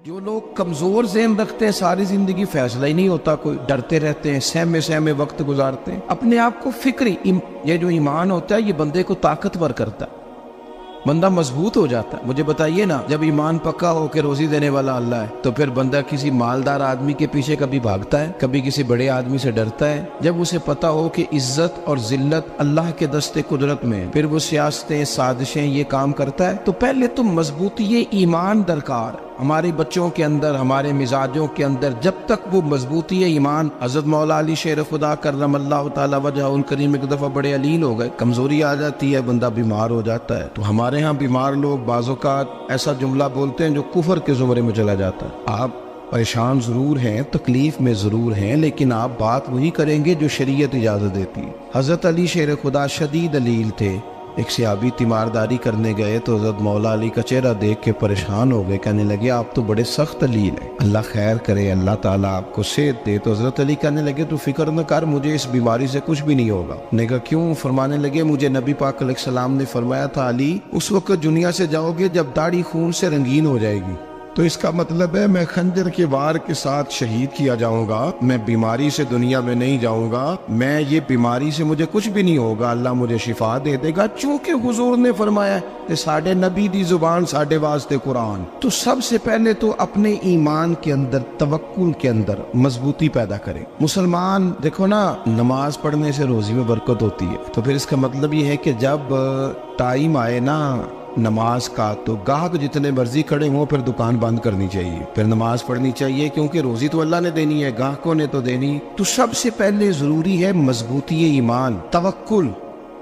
جو لوگ کمزور ذہن رکھتے ہیں ساری زندگی فیصلہ ہی نہیں ہوتا، کوئی ڈرتے رہتے ہیں، سہمے سہمے وقت گزارتے ہیں، اپنے آپ کو فکری یہ جو ایمان ہوتا ہے یہ بندے کو طاقتور کرتا ہے، بندہ مضبوط ہو جاتا ہے۔ مجھے بتائیے نا، جب ایمان پکا ہو کہ روزی دینے والا اللہ ہے تو پھر بندہ کسی مالدار آدمی کے پیچھے کبھی بھاگتا ہے، کبھی کسی بڑے آدمی سے ڈرتا ہے؟ جب اسے پتا ہو کہ عزت اور ذلت اللہ کے دست قدرت میں ہے، پھر وہ سیاستیں سازشیں یہ کام کرتا ہے۔ تو پہلے تو مضبوطی ایمان درکار ہمارے بچوں کے اندر، ہمارے مزاجوں کے اندر، جب تک وہ مضبوطی ایمان۔ حضرت مولا علی شیر خدا کرم اللہ تعالی وجہہ الکریم ایک دفعہ بڑے علیل ہو گئے، کمزوری آ جاتی ہے، بندہ بیمار ہو جاتا ہے۔ تو ہمارے ہاں بیمار لوگ بعض اوقات ایسا جملہ بولتے ہیں جو کفر کے زمرے میں چلا جاتا ہے۔ آپ پریشان ضرور ہیں، تکلیف میں ضرور ہیں، لیکن آپ بات وہی کریں گے جو شریعت اجازت دیتی ہے۔ حضرت علی شیر خدا شدید علیل تھے، ایک صحابی تیمارداری کرنے گئے تو حضرت مولا علی کا چہرہ دیکھ کے پریشان ہو گئے، کہنے لگے آپ تو بڑے سخت علیل ہیں، اللہ خیر کرے، اللہ تعالیٰ آپ کو صحت دے۔ تو حضرت علی کہنے لگے تو فکر نہ کر، مجھے اس بیماری سے کچھ بھی نہیں ہوگا۔ نے کہا کیوں؟ فرمانے لگے مجھے نبی پاک علیہ السلام نے فرمایا تھا علی اس وقت دنیا سے جاؤ گے جب داڑھی خون سے رنگین ہو جائے گی، تو اس کا مطلب ہے میں خنجر کے وار کے ساتھ شہید کیا جاؤں گا، میں بیماری سے دنیا میں نہیں جاؤں گا، میں یہ بیماری سے مجھے کچھ بھی نہیں ہوگا، اللہ مجھے شفا دے دے گا، چونکہ حضور نے فرمایا کہ ساڈے نبی دی زبان ساڈے واسطے قرآن۔ تو سب سے پہلے تو اپنے ایمان کے اندر، توکل کے اندر مضبوطی پیدا کریں۔ مسلمان دیکھو نا، نماز پڑھنے سے روزی میں برکت ہوتی ہے، تو پھر اس کا مطلب یہ ہے کہ جب ٹائم آئے نا نماز کا تو گاہک جتنے مرضی کھڑے ہوں پھر دکان بند کرنی چاہیے، پھر نماز پڑھنی چاہیے، کیونکہ روزی تو اللہ نے دینی ہے، گاہکوں نے تو دینی۔ تو سب سے پہلے ضروری ہے مضبوطی ایمان، توکل،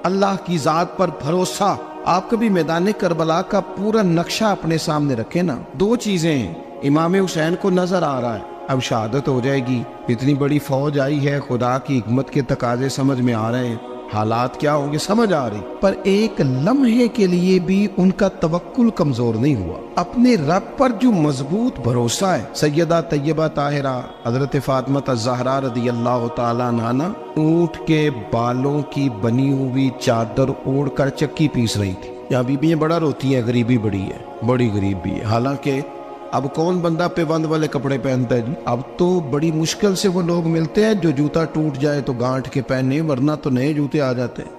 اللہ کی ذات پر بھروسہ۔ آپ کبھی میدان کربلا کا پورا نقشہ اپنے سامنے رکھیں نا، دو چیزیں ہیں، امام حسین کو نظر آ رہا ہے اب شہادت ہو جائے گی، اتنی بڑی فوج آئی ہے، خدا کی حکمت کے تقاضے سمجھ میں آ رہے ہیں، حالات کیا ہوں گے سمجھ آ رہی، پر ایک لمحے کے لیے بھی ان کا توکل کمزور نہیں ہوا۔ اپنے رب پر جو مضبوط بھروسہ ہے، سیدہ طیبہ طاہرہ حضرت فاطمہ الزہرا رضی اللہ تعالیٰ عنہا اونٹ کے بالوں کی بنی ہوئی چادر اوڑھ کر چکی پیس رہی تھی۔ یہاں بیویاں بڑا روتی ہیں، غریبی بڑی ہے، بڑی غریب بھی ہے، حالانکہ اب کون بندہ پیوند والے کپڑے پہنتا ہے جی؟ اب تو بڑی مشکل سے وہ لوگ ملتے ہیں جو جوتا ٹوٹ جائے تو گانٹھ کے پہنے، ورنہ تو نئے جوتے آ جاتے ہیں۔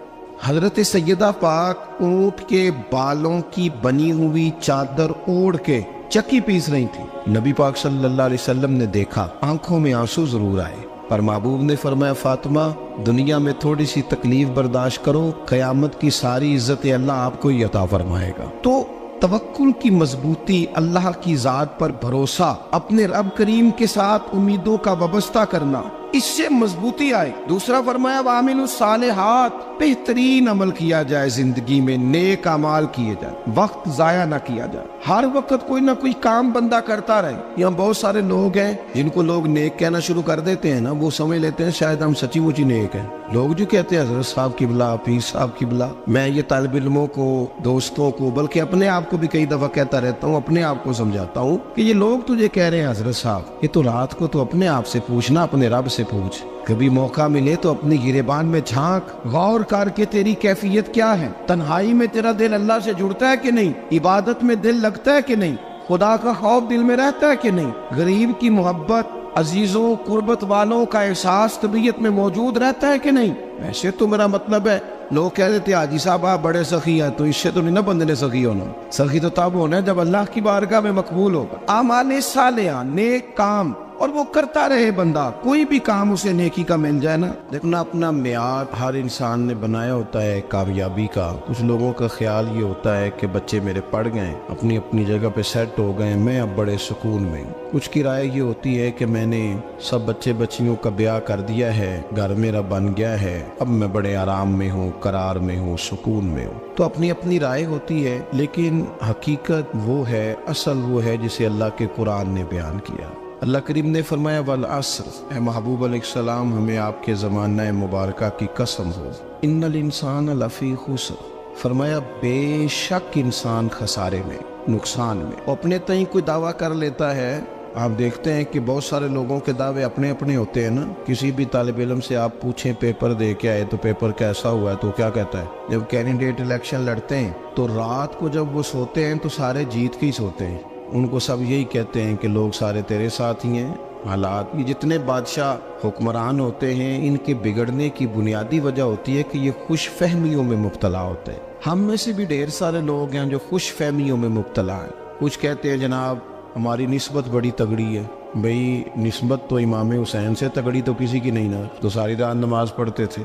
حضرت سیدہ پاک اونٹ کے بالوں کی بنی ہوئی چادر اوڑھ کے چکی پیس رہی تھی۔ نبی پاک صلی اللہ علیہ وسلم نے دیکھا، آنکھوں میں آنسو ضرور آئے، پر محبوب نے فرمایا فاطمہ دنیا میں تھوڑی سی تکلیف برداشت کرو، قیامت کی ساری عزت اللہ آپ کو ہی عطا فرمائے گا۔ تو توکل کی مضبوطی، اللہ کی ذات پر بھروسہ، اپنے رب کریم کے ساتھ امیدوں کا وابستہ کرنا، اس سے مضبوطی آئے۔ دوسرا فرمایا وَعَمِلُوا الصَّالِحَاتِ، بہترین عمل کیا جائے زندگی میں، نیک اعمال کیے جائے، وقت ضائع نہ کیا جائے، ہر وقت کوئی نہ کوئی کام بندہ کرتا رہے۔ یہاں بہت سارے لوگ ہیں جن کو لوگ نیک کہنا شروع کر دیتے ہیں نا، وہ سمجھ لیتے ہیں شاید ہم سچی مچی نیک ہیں۔ لوگ جو کہتے ہیں حضرت صاحب کی بلا، پیر صاحب کی بلا، میں یہ طالب علموں کو، دوستوں کو، بلکہ اپنے آپ کو بھی کئی دفعہ کہتا رہتا ہوں، اپنے آپ کو سمجھاتا ہوں کہ یہ لوگ تجھے کہہ رہے ہیں حضرت صاحب، یہ تو رات کو تو اپنے آپ سے پوچھنا، اپنے رب سے پوچھ، کبھی موقع ملے تو اپنی گریبان میں جھانک، غور کر کے تیری کیفیت کیا ہے، تنہائی میں تیرا دل اللہ سے جڑتا ہے کہ نہیں، عبادت میں دل لگتا ہے کہ نہیں، خدا کا خوف دل میں رہتا ہے کہ نہیں، غریب کی محبت، عزیزوں قربت والوں کا احساس طبیعت میں موجود رہتا ہے کہ نہیں۔ ویسے تو میرا مطلب ہے، لوگ کہہ دیتے حاجی صاحب آپ بڑے سخی ہیں، تو اس سے تو نہیں نا بندے نے سخی ہونا، سخی تو تب ہونا ہے جب اللہ کی بارگاہ میں مقبول ہوگا۔ اعمال صالحہ، نیک کام، اور وہ کرتا رہے بندہ، کوئی بھی کام اسے نیکی کا مل جائے نا۔ دیکھنا اپنا معیار ہر انسان نے بنایا ہوتا ہے کامیابی کا۔ کچھ لوگوں کا خیال یہ ہوتا ہے کہ بچے میرے پڑھ گئے، اپنی اپنی جگہ پہ سیٹ ہو گئے، میں اب بڑے سکون میں ہوں۔ کچھ کی رائے یہ ہوتی ہے کہ میں نے سب بچے بچیوں کا بیاہ کر دیا ہے، گھر میرا بن گیا ہے، اب میں بڑے آرام میں ہوں، قرار میں ہوں، سکون میں ہوں۔ تو اپنی اپنی رائے ہوتی ہے، لیکن حقیقت وہ ہے، اصل وہ ہے جسے اللہ کے قرآن نے بیان کیا۔ اللہ کریم نے فرمایا والعصر، اے محبوب علیہ السلام ہمیں آپ کے زمانہ مبارکہ کی قسم ہو، ان الانسان لفی خسر، فرمایا بے شک انسان خسارے میں، نقصان میں۔ اپنے تئیں کوئی دعویٰ کر لیتا ہے، آپ دیکھتے ہیں کہ بہت سارے لوگوں کے دعوے اپنے اپنے ہوتے ہیں نا۔ کسی بھی طالب علم سے آپ پوچھیں پیپر دے کے آئے تو پیپر کیسا ہوا ہے، تو کیا کہتا ہے؟ جب کینڈیڈیٹ الیکشن لڑتے ہیں تو رات کو جب وہ سوتے ہیں تو سارے جیت کے ہی سوتے ہیں، ان کو سب یہی کہتے ہیں کہ لوگ سارے تیرے ساتھ ہی ہیں. حالات یہ جتنے بادشاہ حکمران ہوتے ہیں ان کے بگڑنے کی بنیادی وجہ ہوتی ہے کہ یہ خوش فہمیوں میں مبتلا ہوتے ہیں. ہم میں سے بھی ڈھیر سارے لوگ ہیں جو خوش فہمیوں میں مبتلا ہیں. کچھ کہتے ہیں جناب ہماری نسبت بڑی تگڑی ہے. بھئی نسبت تو امام حسین سے تگڑی تو کسی کی نہیں نا. تو ساری رات نماز پڑھتے تھے,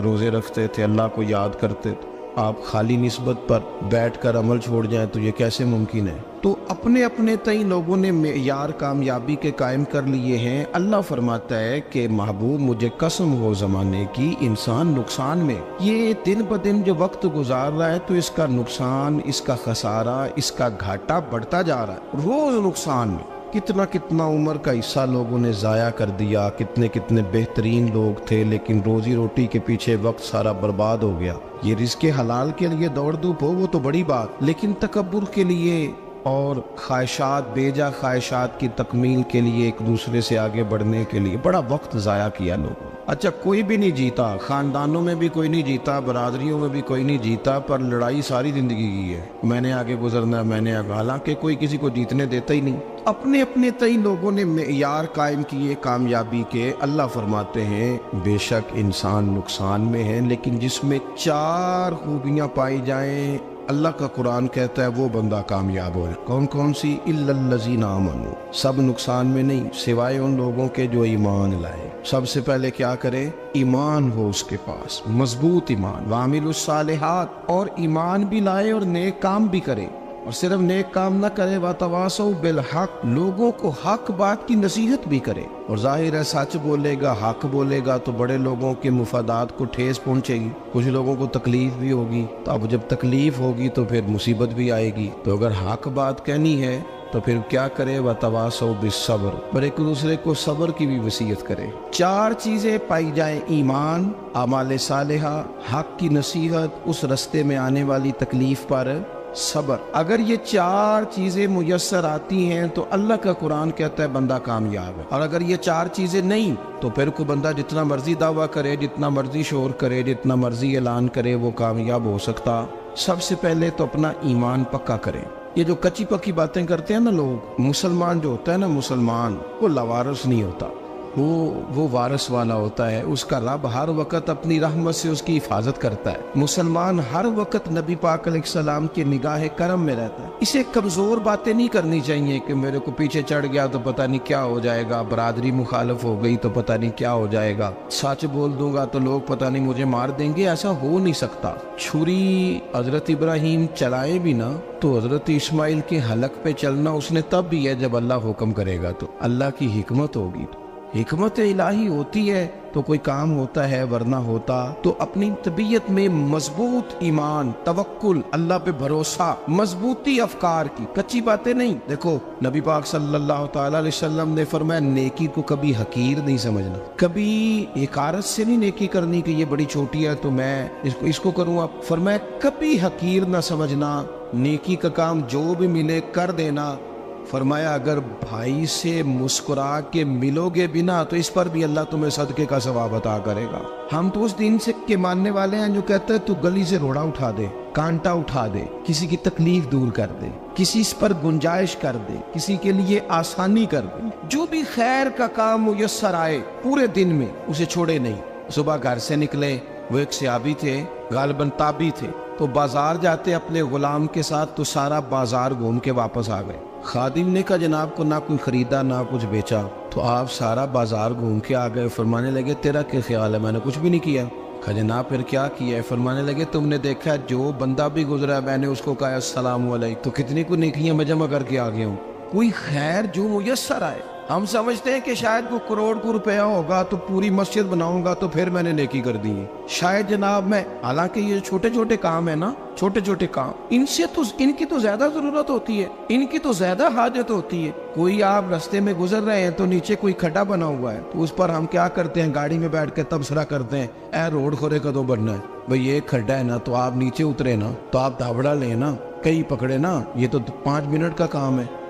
روزے رکھتے تھے, اللہ کو یاد کرتے تھے. آپ خالی نسبت پر بیٹھ کر عمل چھوڑ جائیں تو یہ کیسے ممکن ہے؟ تو اپنے اپنے تئیں لوگوں نے معیار کامیابی کے قائم کر لیے ہیں. اللہ فرماتا ہے کہ محبوب مجھے قسم ہو زمانے کی انسان نقصان میں. یہ دن بدن جو وقت گزار رہا ہے تو اس کا نقصان, اس کا خسارہ, اس کا گھاٹا بڑھتا جا رہا ہے روز نقصان میں. کتنا عمر کا حصہ لوگوں نے ضائع کر دیا. کتنے بہترین لوگ تھے لیکن روزی روٹی کے پیچھے وقت سارا برباد ہو گیا. یہ رزق حلال کے لیے دوڑ دھوپ ہو وہ تو بڑی بات, لیکن تکبر کے لیے اور خواہشات, بیجا خواہشات کی تکمیل کے لیے, ایک دوسرے سے آگے بڑھنے کے لیے بڑا وقت ضائع کیا لوگوں نے. اچھا کوئی بھی نہیں جیتا, خاندانوں میں بھی کوئی نہیں جیتا, برادریوں میں بھی کوئی نہیں جیتا, پر لڑائی ساری زندگی کی ہے. میں نے آگے گزرنا ہے, میں نے آگے, حالانکہ کوئی کسی کو جیتنے دیتا ہی نہیں. اپنے اپنے تئیں لوگوں نے معیار قائم کیے کامیابی کے. اللہ فرماتے ہیں بے شک انسان نقصان میں ہے, لیکن جس میں 4 خوبیاں پائی جائیں اللہ کا قرآن کہتا ہے وہ بندہ کامیاب ہو. کون کون سی؟ الا الذین آمنوا. سب نقصان میں نہیں سوائے ان لوگوں کے جو ایمان لائے. سب سے پہلے کیا کرے؟ ایمان ہو اس کے پاس, مضبوط ایمان. وعملوا الصالحات, اور ایمان بھی لائے اور نیک کام بھی کرے. اور صرف نیک کام نہ کرے, وَتَوَاصَوْا بِالْحَقِّ, لوگوں کو حق بات کی نصیحت بھی کرے. اور ظاہر ہے سچ بولے گا, حق بولے گا تو بڑے لوگوں کے مفادات کو ٹھیس پہنچے گی, کچھ لوگوں کو تکلیف بھی ہوگی. تو اب جب تکلیف ہوگی تو پھر مصیبت بھی آئے گی. تو اگر حق بات کہنی ہے تو پھر کیا کرے؟ وَتَوَاصَوْا بِالصَّبْرِ, پر ایک دوسرے کو صبر کی بھی وصیت کرے. 4 چیزیں پائی جائیں, ایمان, اعمال صالحہ, حق کی نصیحت, اس رستے میں آنے والی تکلیف پر صبر. اگر یہ 4 چیزیں میسر آتی ہیں تو اللہ کا قرآن کہتا ہے بندہ کامیاب ہے. اور اگر یہ 4 چیزیں نہیں تو پھر کوئی بندہ جتنا مرضی دعویٰ کرے, جتنا مرضی شور کرے, جتنا مرضی اعلان کرے, وہ کامیاب ہو سکتا. سب سے پہلے تو اپنا ایمان پکا کرے. یہ جو کچی پکی باتیں کرتے ہیں نا لوگ, مسلمان جو ہوتا ہے نا, مسلمان وہ لاوارث نہیں ہوتا, وہ وارث والا ہوتا ہے. اس کا رب ہر وقت اپنی رحمت سے اس کی حفاظت کرتا ہے. مسلمان ہر وقت نبی پاک علیہ السلام کے نگاہ کرم میں رہتا ہے. اسے کمزور باتیں نہیں کرنی چاہیے کہ میرے کو پیچھے چڑھ گیا تو پتہ نہیں کیا ہو جائے گا, برادری مخالف ہو گئی تو پتہ نہیں کیا ہو جائے گا, سچ بول دوں گا تو لوگ پتہ نہیں مجھے مار دیں گے. ایسا ہو نہیں سکتا. چھری حضرت ابراہیم چلائے بھی نا تو حضرت اسماعیل کے حلق پہ چلنا اس نے تب بھی ہے جب اللہ حکم کرے گا. تو اللہ کی حکمت ہوگی, حکمت الہی ہوتی ہے تو کوئی کام ہوتا ہے, ورنہ ہوتا. تو اپنی طبیعت میں مضبوط ایمان, توکل, اللہ پہ بھروسہ, مضبوطی افکار کی, کچی باتیں نہیں. دیکھو نبی پاک صلی اللہ تعالی علیہ وسلم نے فرمایا نیکی کو کبھی حقیر نہیں سمجھنا, کبھی حقارت سے نہیں نیکی کرنی کہ یہ بڑی چھوٹی ہے تو میں اس کو کروں. اب فرمایا کبھی حقیر نہ سمجھنا, نیکی کا کام جو بھی ملے کر دینا. فرمایا اگر بھائی سے مسکرا کے ملو گے بنا تو اس پر بھی اللہ تمہیں صدقے کا ثواب عطا کرے گا. ہم تو اس دین سے کے ماننے والے ہیں جو کہتے ہیں تو گلی سے روڑا اٹھا دے, کانٹا اٹھا دے, کسی کی تکلیف دور کر دے, کسی اس پر گنجائش کر دے, کسی کے لیے آسانی کر دے. جو بھی خیر کا کام میسر آئے پورے دن میں اسے چھوڑے نہیں. صبح گھر سے نکلے, وہ ایک صحابی تھے, غالباً تابعی تھے, تو بازار جاتے اپنے غلام کے ساتھ تو سارا بازار گھوم کے واپس آ گئے. خادم نے کہا جناب کو نہ کوئی خریدا نہ کچھ بیچا, تو آپ سارا بازار گھوم کے آ گئے. فرمانے لگے تیرا کیا خیال ہے؟ میں نے کچھ بھی نہیں کیا. کہا جناب پھر کیا کیا ہے؟ فرمانے لگے تم نے دیکھا جو بندہ بھی گزرا میں نے اس کو کہا السلام علیکم, تو کتنی کو نیکیاں میں جمع کر کے آ گیا ہوں. کوئی خیر جو میسر آئے. ہم سمجھتے ہیں کہ شاید کوئی کروڑ کو روپیہ ہوگا تو پوری مسجد بناؤں گا تو پھر میں نے نیکی کر دی ہے. شاید جناب میں, حالانکہ یہ چھوٹے چھوٹے کام ہے نا, چھوٹے چھوٹے کام, ان کی تو زیادہ ضرورت ہوتی ہے, ان کی تو زیادہ حاجت ہوتی ہے. کوئی آپ رستے میں گزر رہے ہیں تو نیچے کوئی کھڈا بنا ہوا ہے تو اس پر ہم کیا کرتے ہیں, گاڑی میں بیٹھ کے تبصرہ کرتے ہیں اے روڈ کھورے کدو بننا ہے. بھئی یہ کھڈا ہے نا تو آپ نیچے اترے نا, تو آپ دھابڑا لیں نا, کئی پکڑے نا, یہ تو 5 منٹ کا کام ہے.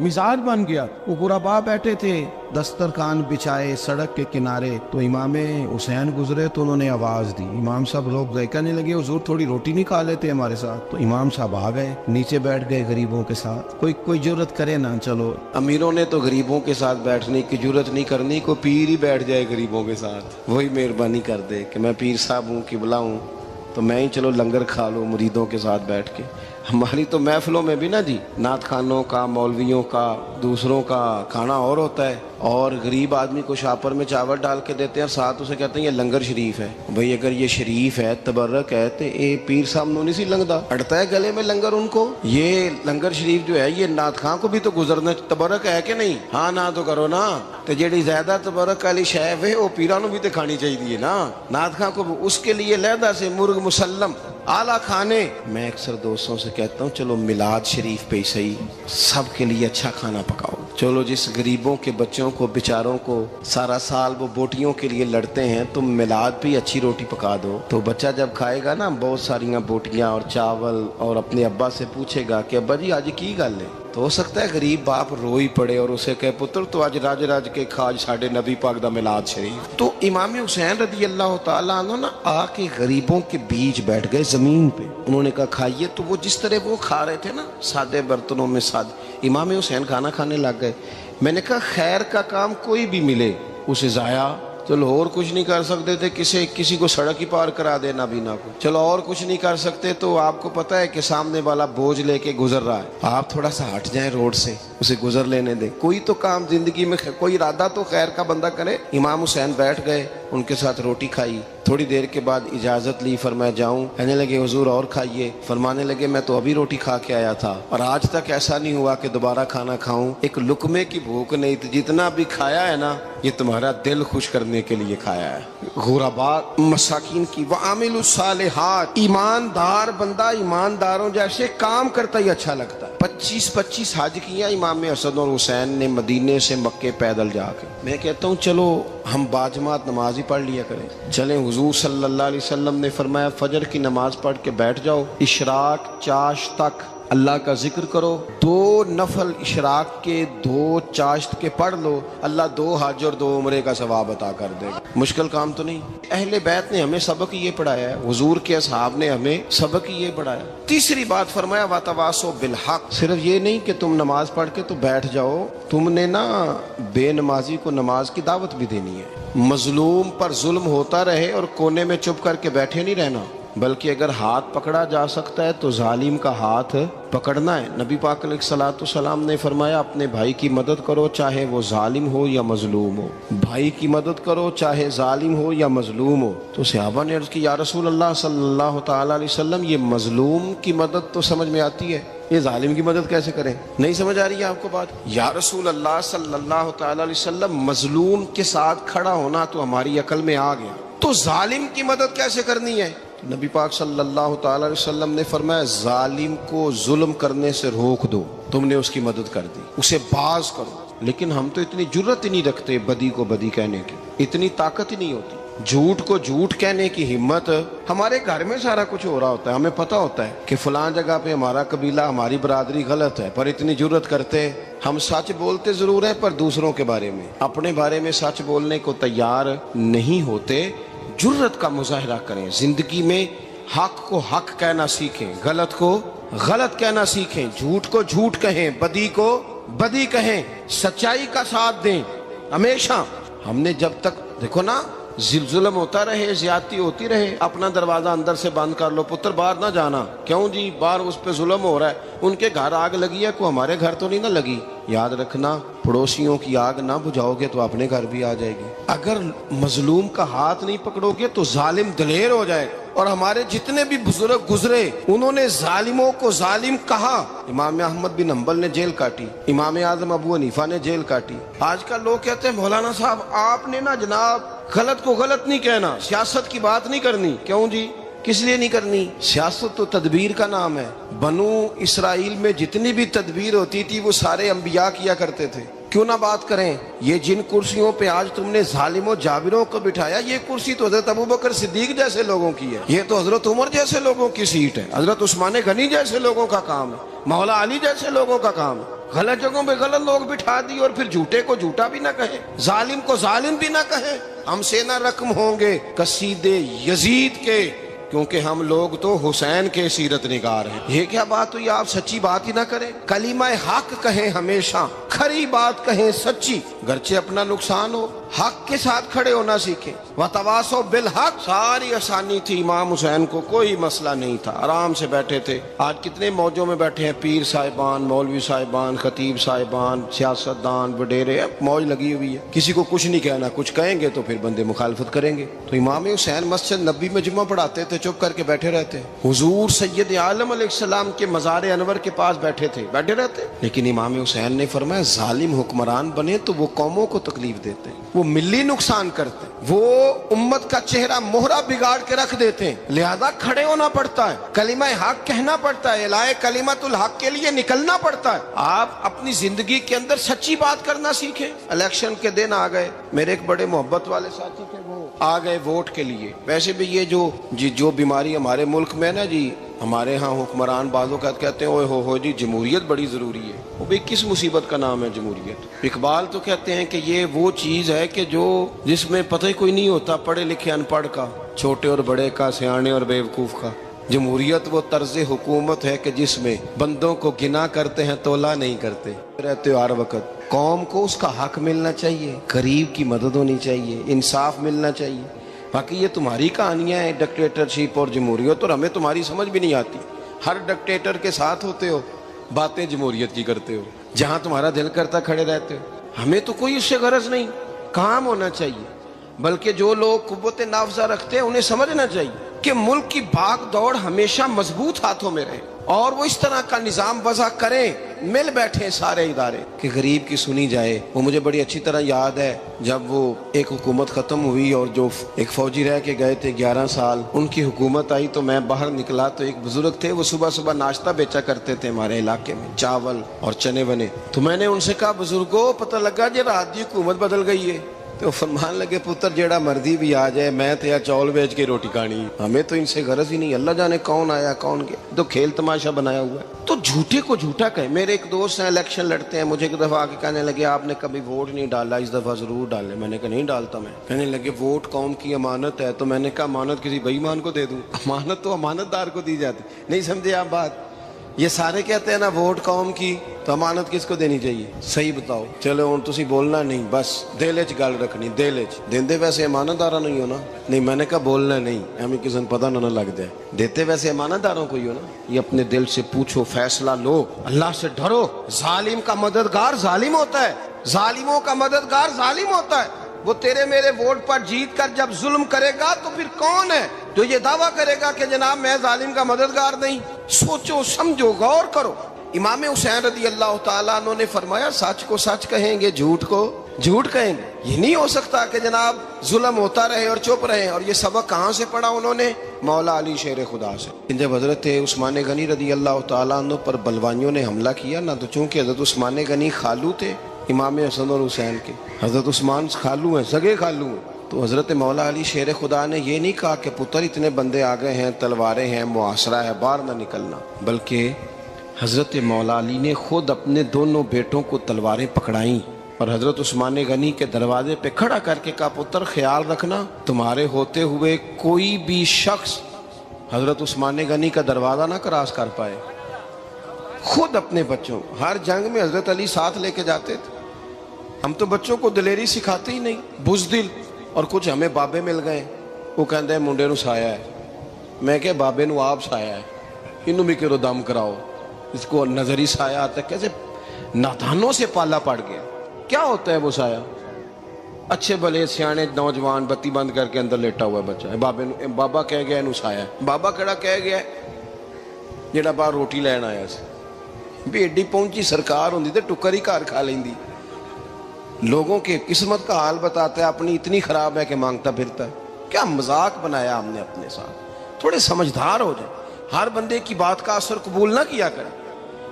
مزاج بن گیا. وہ غربا بیٹھے تھے دسترخوان بچھائے سڑک کے کنارے, تو امام حسین گزرے تو انہوں نے آواز دی. امام صاحب لوگ ذائقہ نہیں لگے, حضور تھوڑی روٹی نہیں کھا لیتے ہمارے ساتھ؟ تو امام صاحب آ گئے, نیچے بیٹھ گئے غریبوں کے ساتھ. کوئی جرت کرے نا, چلو امیروں نے تو غریبوں کے ساتھ بیٹھنے کی جرت نہیں کرنی, کوئی پیر ہی بیٹھ جائے غریبوں کے ساتھ, وہی مہربانی کر دے کہ میں پیر صاحب ہوں, قبلہ ہوں, تو میں ہی چلو لنگر کھا لوں مریدوں کے ساتھ بیٹھ کے. ہماری تو محفلوں میں بھی نا جی, نعت خانوں کا, مولویوں کا, دوسروں کا کھانا اور ہوتا ہے, اور غریب آدمی کو شاپر میں چاول ڈال کے دیتے ہیں, ساتھ اسے کہتے ہیں یہ لنگر شریف ہے. بھئی اگر یہ شریف ہے, تبرک ہے, تو اے پیر صاحب نو نہیں سی لنگدا, اڑتا ہے گلے میں لنگر ان کو. یہ لنگر شریف جو ہے یہ نعت خاں کو بھی تو گزرنا, تبرک ہے کہ نہیں؟ ہاں نہ تو کرو نا, تو جیڑی زیادہ تبرک والی شے ہے وہ پیراں نو بھی تو کھانی چاہیے نا. نعت خاں کو اس کے لیے لہدا سے مرغ مسلم اعلیٰ کھانے. میں اکثر دوستوں سے کہتا ہوں چلو میلاد شریف پہ صحیح سب کے لیے اچھا کھانا پکاؤ. چلو جس غریبوں کے بچوں کو بیچاروں کو سارا سال وہ بوٹیوں کے لیے لڑتے ہیں, تم میلاد پہ اچھی روٹی پکا دو, تو بچہ جب کھائے گا نا بہت ساریاں بوٹیاں اور چاول, اور اپنے ابا سے پوچھے گا کہ ابا جی آج کی گل ہے, تو ہو سکتا ہے غریب باپ روئی پڑے اور اسے کہے پتر تو آج راج راج کے کھاج ساڑھے نبی پاک دا میلاد شریف. تو امام حسین رضی اللہ تعالیٰ عنہ نا آ کے غریبوں کے بیچ بیٹھ گئے زمین پہ. انہوں نے کہا کھائیے, تو وہ جس طرح وہ کھا رہے تھے نا سادے برتنوں میں امام حسین کھانا کھانے لگ گئے. میں نے کہا خیر کا کام کوئی بھی ملے اسے ضائع, چلو اور کچھ نہیں کر سکتے تھے, کسی کو سڑک ہی پار کرا دے نابینا کو, چلو اور کچھ نہیں کر سکتے, تو آپ کو پتا ہے کہ سامنے والا بوجھ لے کے گزر رہا ہے, آپ تھوڑا سا ہٹ جائیں روڈ سے, اسے گزر لینے دیں. کوئی تو کام زندگی میں, کوئی ارادہ تو خیر کا بندہ کرے. امام حسین بیٹھ گئے, ان کے ساتھ روٹی کھائی. تھوڑی دیر کے بعد اجازت لی, فرمایا جاؤں؟ کہنے لگے حضور اور کھائیے. فرمانے لگے میں تو ابھی روٹی کھا کے آیا تھا اور آج تک ایسا نہیں ہوا کہ دوبارہ کھانا کھاؤں. ایک لقمے کی بھوک نہیں تھی, جتنا بھی کھایا ہے نا یہ تمہارا دل خوش کرنے کے لیے کھایا ہے. غرباء مساکین کی وعامل الصالحات, ایماندار بندہ ایمانداروں جیسے کام کرتا ہی اچھا لگتا ہے. 25 حج کیا امام حسن اور حسین نے مدینے سے مکے پیدل جا کے. میں کہتا ہوں چلو ہم باجماعت نماز ہی پڑھ لیا کریں. چلیں, حضور صلی اللہ علیہ وسلم نے فرمایا فجر کی نماز پڑھ کے بیٹھ جاؤ, اشراق چاشت تک اللہ کا ذکر کرو, 2 نفل اشراق کے 2 چاشت کے پڑھ لو, اللہ 2 حج اور 2 عمرے کا ثواب عطا کر دے گا. مشکل کام تو نہیں. اہل بیت نے ہمیں سبق یہ پڑھایا ہے, حضور کے اصحاب نے ہمیں سبق یہ پڑھایا. تیسری بات فرمایا وتواصوا بالحق, صرف یہ نہیں کہ تم نماز پڑھ کے تو بیٹھ جاؤ, تم نے نا بے نمازی کو نماز کی دعوت بھی دینی ہے. مظلوم پر ظلم ہوتا رہے اور کونے میں چپ کر کے بیٹھے نہیں رہنا, بلکہ اگر ہاتھ پکڑا جا سکتا ہے تو ظالم کا ہاتھ پکڑنا ہے. نبی پاک علیہ الصلوۃ والسلام نے فرمایا اپنے بھائی کی مدد کرو چاہے وہ ظالم ہو یا مظلوم ہو, بھائی کی مدد کرو چاہے ظالم ہو یا مظلوم ہو. تو صحابہ نے عرض کی یا رسول اللہ صلی اللہ تعالی علیہ وسلم یہ مظلوم کی مدد تو سمجھ میں آتی ہے, یہ ظالم کی مدد کیسے کریں؟ نہیں سمجھ آ رہی ہے آپ کو بات؟ یا رسول اللہ صلی اللہ تعالی علیہ وسلم مظلوم کے ساتھ کھڑا ہونا تو ہماری عقل میں آ گیا, تو ظالم کی مدد کیسے کرنی ہے؟ نبی پاک صلی اللہ تعالی علیہ وسلم نے فرمایا ظالم کو ظلم کرنے سے روک دو, تم نے اس کی مدد کر دی, اسے باز کرو. لیکن ہم تو اتنی جرت ہی نہیں رکھتے بدی کو بدی کہنے کی, اتنی طاقت ہی نہیں ہوتی. جھوٹ کو جھوٹ کہنے کی ہمت, ہمارے گھر میں سارا کچھ ہو رہا ہوتا ہے, ہمیں پتہ ہوتا ہے کہ فلاں جگہ پہ ہمارا قبیلہ ہماری برادری غلط ہے, پر اتنی جرت کرتے. ہم سچ بولتے ضرور ہیں پر دوسروں کے بارے میں, اپنے بارے میں سچ بولنے کو تیار نہیں ہوتے. جرت کا مظاہرہ کریں زندگی میں, حق کو حق کہنا سیکھیں, غلط کو غلط کہنا سیکھیں, جھوٹ کو جھوٹ کہیں, بدی کو بدی کہیں, سچائی کا ساتھ دیں ہمیشہ. ہم نے جب تک دیکھو نا ظلم ہوتا رہے, زیادتی ہوتی رہے, اپنا دروازہ اندر سے بند کر لو, پتر باہر نہ جانا. کیوں جی؟ باہر اس پہ ظلم ہو رہا ہے, ان کے گھر آگ لگی ہے, کوئی ہمارے گھر تو نہیں نہ لگی. یاد رکھنا پڑوسیوں کی آگ نہ بجھاؤ گے تو اپنے گھر بھی آ جائے گی. اگر مظلوم کا ہاتھ نہیں پکڑو گے تو ظالم دلیر ہو جائے. اور ہمارے جتنے بھی بزرگ گزرے انہوں نے ظالموں کو ظالم کہا. امام احمد بن حنبل نے جیل کاٹی, امام اعظم ابو حنیفہ نے جیل کاٹی. آج کل لوگ کہتے ہیں مولانا صاحب آپ نے نا جناب غلط کو غلط نہیں کہنا, سیاست کی بات نہیں کرنی. کیوں جی؟ کس لیے نہیں کرنی؟ سیاست تو تدبیر کا نام ہے. بنو اسرائیل میں جتنی بھی تدبیر ہوتی تھی وہ سارے انبیاء کیا کرتے تھے. کیوں نہ بات کریں؟ یہ جن کرسیوں پہ آج تم نے ظالموں جابروں کو بٹھایا، یہ کرسی تو حضرت ابوبکر صدیق جیسے لوگوں کی ہے، یہ تو حضرت عمر جیسے لوگوں کی سیٹ ہے، حضرت عثمان غنی جیسے لوگوں کا کام ہے، مولا علی جیسے لوگوں کا کام ہے۔ غلط جگہوں پہ غلط لوگ بٹھا دی اور پھر جھوٹے کو جھوٹا بھی نہ کہیں، ظالم کو ظالم بھی نہ کہیں۔ ہم سے نہ رقم ہوں گے قصیدے یزید کے، کیونکہ ہم لوگ تو حسین کے سیرت نگار ہیں۔ یہ کیا بات ہوئی؟ آپ سچی بات ہی نہ کریں، کلمہ حق کہیں، ہمیشہ کھری بات کہیں، سچی، گرچہ اپنا نقصان ہو، حق کے ساتھ کھڑے ہونا سیکھیں۔ وتواصوا بالحق، ساری آسانی تھی، امام حسین کو کوئی مسئلہ نہیں تھا، آرام سے بیٹھے تھے۔ آج کتنے موجوں میں بیٹھے ہیں، پیر صاحبان، مولوی صاحبان، خطیب صاحبان، سیاستدان، وڈیرے، موج لگی ہوئی ہے، کسی کو کچھ نہیں کہنا، کچھ کہیں گے تو پھر بندے مخالفت کریں گے۔ تو امام حسین مسجد نبی میں جمعہ پڑھاتے تھے، چپ کر کے بیٹھے رہتے، حضور سید عالم علیہ السلام کے مزار انور کے پاس بیٹھے تھے، بیٹھے رہتے۔ لیکن امام حسین نے فرمایا ظالم حکمران بنے تو وہ قوموں کو تکلیف دیتے ہیں، وہ ملی نقصان کرتے ہیں، وہ امت کا چہرہ مہرہ بگاڑ کے رکھ دیتے ہیں، لہذا کھڑے ہونا پڑتا ہے، کلمہ حق کہنا پڑتا ہے، الہ کلمت الحق کے لیے نکلنا پڑتا ہے۔ آپ اپنی زندگی کے اندر سچی بات کرنا سیکھیں۔ الیکشن کے دن آ گئے، میرے ایک بڑے محبت والے ساتھی تھے، وہ آ گئے ووٹ کے لیے۔ ویسے بھی یہ جو بیماری ہمارے ملک میں نا جی، ہمارے ہاں حکمران بعض اوقات کہتے ہیں اوے ہو جی جمہوریت بڑی ضروری ہے۔ وہ بھی کس مصیبت کا نام ہے جمہوریت؟ اقبال تو کہتے ہیں کہ یہ وہ چیز ہے کہ جس میں پتہ ہی کوئی نہیں ہوتا، پڑھے لکھے ان پڑھ کا، چھوٹے اور بڑے کا، سیانے اور بیوقوف کا۔ جمہوریت وہ طرز حکومت ہے کہ جس میں بندوں کو گنا کرتے ہیں، تولا نہیں کرتے رہتے ہو ہر وقت۔ قوم کو اس کا حق ملنا چاہیے، غریب کی مدد ہونی چاہیے، انصاف ملنا چاہیے۔ باقی یہ تمہاری کہانیاں ہیں ڈکٹیٹرشپ اور جمہوریت، اور ہمیں تمہاری سمجھ بھی نہیں آتی۔ ہر ڈکٹیٹر کے ساتھ ہوتے ہو، باتیں جمہوریت کی کرتے ہو، جہاں تمہارا دل کرتا کھڑے رہتے ہو۔ ہمیں تو کوئی اس سے غرض نہیں، کام ہونا چاہیے۔ بلکہ جو لوگ قوت نافذہ رکھتے ہیں انہیں سمجھنا چاہیے کہ ملک کی بھاگ دوڑ ہمیشہ مضبوط ہاتھوں میں رہے، اور وہ اس طرح کا نظام وضع کریں، مل بیٹھے سارے ادارے کہ غریب کی سنی جائے۔ وہ مجھے بڑی اچھی طرح یاد ہے جب وہ ایک حکومت ختم ہوئی اور جو ایک فوجی رہ کے گئے تھے 11 سال، ان کی حکومت آئی تو میں باہر نکلا تو ایک بزرگ تھے، وہ صبح صبح ناشتہ بیچا کرتے تھے ہمارے علاقے میں، چاول اور چنے بنے۔ تو میں نے ان سے کہا بزرگوں پتہ لگا جی رات دی حکومت بدل گئی ہے؟ تو فرمان لگے پتر جیڑا مرضی بھی آ جائے، میں تو یا چاول بیچ کے روٹی کھانی، ہمیں تو ان سے غرض ہی نہیں، اللہ جانے کون آیا کون گیا، تو کھیل تماشا بنایا ہوا ہے۔ تو جھوٹے کو جھوٹا کہیں۔ میرے ایک دوست ہیں الیکشن لڑتے ہیں، مجھے ایک دفعہ آ کے کہنے لگے آپ نے کبھی ووٹ نہیں ڈالا، اس دفعہ ضرور ڈالیں۔ میں نے کہا نہیں ڈالتا میں۔ کہنے لگے ووٹ قوم کی امانت ہے، تو میں نے کہا امانت کسی بے ایمان کو دے دوں؟ امانت تو امانت دار کو دی جاتی۔ نہیں سمجھے آپ بات؟ یہ سارے کہتے ہیں نا ووٹ قوم کی، تو امانت کس کو دینی چاہیے؟ صحیح بتاؤ۔ چلو ہوں تسی بولنا نہیں، بس دل وچ گل رکھنی، دل وچ دیندے ویسے امانت دارا نہیں ہونا۔ نہیں میں نے کہا بولنا نہیں، ہمیں کسی کو پتہ نہ لگ جائے، دیتے ویسے امانت داروں کو ہی ہو نا۔ یہ اپنے دل سے پوچھو، فیصلہ لو، اللہ سے ڈرو۔ ظالم کا مددگار ظالم ہوتا ہے، ظالموں کا مددگار ظالم ہوتا ہے۔ وہ تیرے میرے ووٹ پر جیت کر جب ظلم کرے گا تو پھر کون ہے جو یہ دعویٰ کرے گا کہ جناب میں ظالم کا مددگار نہیں؟ سوچو سمجھو، غور کرو۔ امام حسین رضی اللہ تعالیٰ عنہ نے فرمایا سچ کو سچ کہیں گے، جھوٹ کو جھوٹ کہیں گے۔ یہ نہیں ہو سکتا کہ جناب ظلم ہوتا رہے اور چپ رہے۔ اور یہ سبق کہاں سے پڑھا انہوں نے؟ مولا علی شیر خدا سے۔ جب حضرت عثمان غنی رضی اللہ تعالیٰ عنہ پر بلوائیوں نے حملہ کیا نا، تو چونکہ حضرت عثمان غنی خالو تھے امام حسن اور حسین کے، حضرت عثمان خالو ہیں، سگے خالو ہیں، تو حضرت مولا علی شیر خدا نے یہ نہیں کہا کہ پتر اتنے بندے آ گئے ہیں، تلواریں ہیں، محاصرہ ہے، باہر نہ نکلنا، بلکہ حضرت مولا علی نے خود اپنے دونوں بیٹوں کو تلواریں پکڑائیں اور حضرت عثمان غنی کے دروازے پہ کھڑا کر کے کہا پتر خیال رکھنا تمہارے ہوتے ہوئے کوئی بھی شخص حضرت عثمان غنی کا دروازہ نہ کراس کر پائے۔ خود اپنے بچوں، ہر جنگ میں حضرت علی ساتھ لے کے جاتے تھے۔ ہم تو بچوں کو دلیری سکھاتے ہی نہیں، بزدل۔ اور کچھ ہمیں بابے مل گئے، وہ کہتے ہیں منڈے نو سایا ہے، میں کہ بابے نو آپ سایا ہے، انہوں بھی کرو دم کراؤ، اس کو نظری سایہ آتا ہے۔ کیسے نادانوں سے پالا پڑ گیا۔ کیا ہوتا ہے وہ سایہ؟ اچھے بھلے سیانے نوجوان بتی بند کر کے اندر لیٹا ہوا ہے بچہ، بابا کہہ گیا انہوں سایا ہے۔ بابا کہڑا کہہ گیا جڑا باہر روٹی لین آیا سی، بھی ایڈی پہنچی سرکار ہوندی تے ٹکر ہی گھر کھا لیندی۔ لوگوں کے قسمت کا حال بتاتا ہے، اپنی اتنی خراب ہے کہ مانگتا پھرتا ہے۔ کیا مذاق بنایا ہم نے اپنے ساتھ۔ تھوڑے سمجھدار ہو جائیں، ہر بندے کی بات کا اثر قبول نہ کیا کریں۔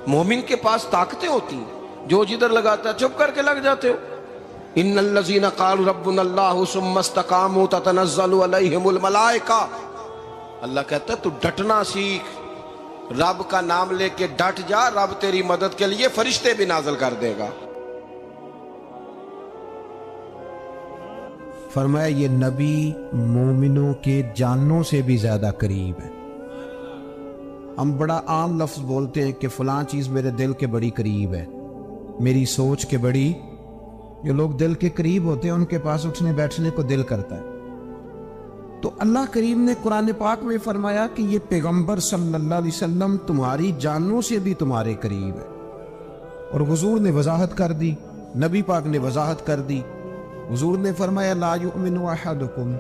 مومن کے پاس طاقتیں ہوتی ہیں، جو جدھر لگاتا ہے چپ کر کے لگ جاتے ہو. ان الذین قالوا ربنا اللہ ثم استقاموا تتنزل علیہم الملائکہ. اللہ کہتا ہے تو ڈٹنا سیکھ، رب کا نام لے کے ڈٹ جا، رب تیری مدد کے لیے فرشتے بھی نازل کر دے گا. فرمایا یہ نبی مومنوں کے جانوں سے بھی زیادہ قریب ہے. ہم بڑا عام لفظ بولتے ہیں کہ فلاں چیز میرے دل کے بڑی قریب ہے، میری سوچ کے بڑی. جو لوگ دل کے قریب ہوتے ہیں ان کے پاس اٹھنے بیٹھنے کو دل کرتا ہے. تو اللہ کریم نے قرآن پاک میں فرمایا کہ یہ پیغمبر صلی اللہ علیہ وسلم تمہاری جانوں سے بھی تمہارے قریب ہے. اور حضور نے وضاحت کر دی، نبی پاک نے وضاحت کر دی. حضور نے فرمایا لا یؤمن احدکم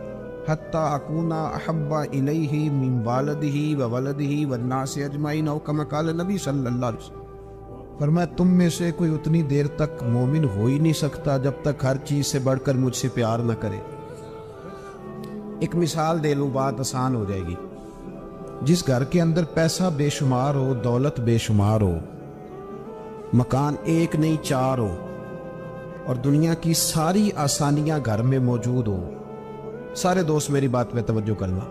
حتی اکون احب الیہ من والدہ وولدہ والناس اجمعین، او کما قال نبی صلی اللہ علیہ وسلم. فرمایا تم میں سے کوئی اتنی دیر تک مومن ہو ہی نہیں سکتا جب تک ہر چیز سے بڑھ کر مجھ سے پیار نہ کرے. ایک مثال دے لوں، بات آسان ہو جائے گی. جس گھر کے اندر پیسہ بے شمار ہو، دولت بے شمار ہو، مکان ایک نہیں چار ہو، اور دنیا کی ساری آسانیاں گھر میں موجود ہو، سارے دوست میری بات پہ توجہ کرنا،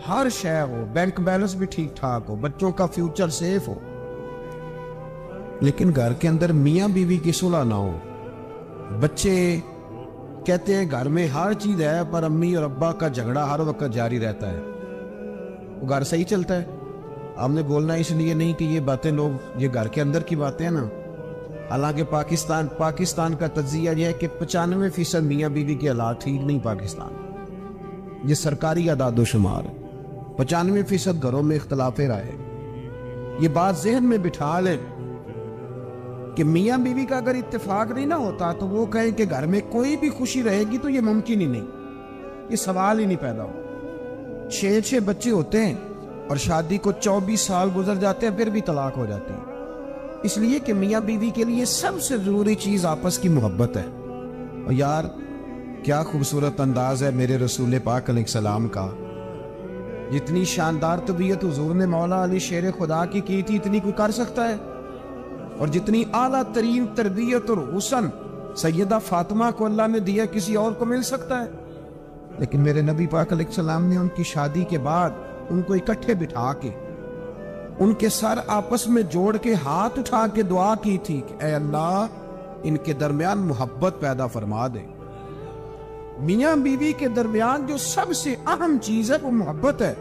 ہر شے ہو، بینک بیلنس بھی ٹھیک ٹھاک ہو، بچوں کا فیوچر سیف ہو، لیکن گھر کے اندر میاں بیوی کی صلح نہ ہو. بچے کہتے ہیں گھر میں ہر چیز ہے پر امی اور ابا کا جھگڑا ہر وقت جاری رہتا ہے. وہ گھر صحیح چلتا ہے؟ ہم نے بولنا اس لیے نہیں کہ یہ باتیں لوگ، یہ گھر کے اندر کی باتیں ہیں نا. حالانکہ پاکستان کا تجزیہ یہ ہے کہ 95% میاں بیوی کے حالات ٹھیک نہیں. پاکستان یہ سرکاری اعداد و شمار ہے. 95% گھروں میں اختلاف رائے. یہ بات ذہن میں بٹھا لیں کہ میاں بیوی کا اگر اتفاق نہیں نہ ہوتا تو وہ کہیں کہ گھر میں کوئی بھی خوشی رہے گی تو یہ ممکن ہی نہیں، یہ سوال ہی نہیں پیدا ہو. 6 بچے ہوتے ہیں اور شادی کو 24 سال گزر جاتے ہیں پھر بھی طلاق ہو جاتی ہے. اس لیے کہ میاں بیوی کے لیے سب سے ضروری چیز آپس کی محبت ہے. اور یار کیا خوبصورت انداز ہے میرے رسول پاک علیہ السلام کا. جتنی شاندار طبیعت حضور نے مولا علی شیر خدا کی تھی اتنی کوئی کر سکتا ہے؟ اور جتنی اعلیٰ ترین تربیت اور حسن سیدہ فاطمہ کو اللہ نے دیا کسی اور کو مل سکتا ہے؟ لیکن میرے نبی پاک علیہ السلام نے ان کی شادی کے بعد ان کو اکٹھے بٹھا کے ان کے سر آپس میں جوڑ کے ہاتھ اٹھا کے دعا کی تھی کہ اے اللہ ان کے درمیان محبت پیدا فرما دے. میاں بیوی کے درمیان جو سب سے اہم چیز ہے وہ محبت ہے.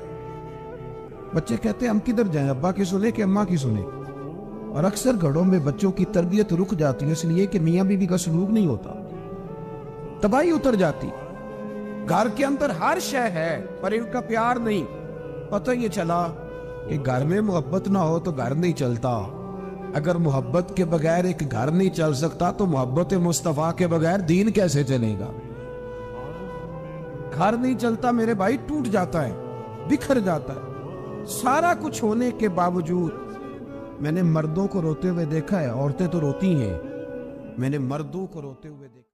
بچے کہتے ہیں ہم کدھر جائیں، ابا کی سنے کہ اماں کی سنے؟ اور اکثر گھروں میں بچوں کی تربیت رک جاتی ہے اس لیے کہ میاں بیوی کا سلوک نہیں ہوتا، تباہی اتر جاتی. گھر کے اندر ہر شے ہے پر ان کا پیار نہیں. پتہ یہ چلا کہ گھر میں محبت نہ ہو تو گھر نہیں چلتا. اگر محبت کے بغیر ایک گھر نہیں چل سکتا تو محبت مصطفیٰ کے بغیر دین کیسے چلے گا؟ گھر نہیں چلتا میرے بھائی، ٹوٹ جاتا ہے، بکھر جاتا ہے. سارا کچھ ہونے کے باوجود میں نے مردوں کو روتے ہوئے دیکھا ہے، عورتیں تو روتی ہیں، میں نے مردوں کو روتے ہوئے دیکھا.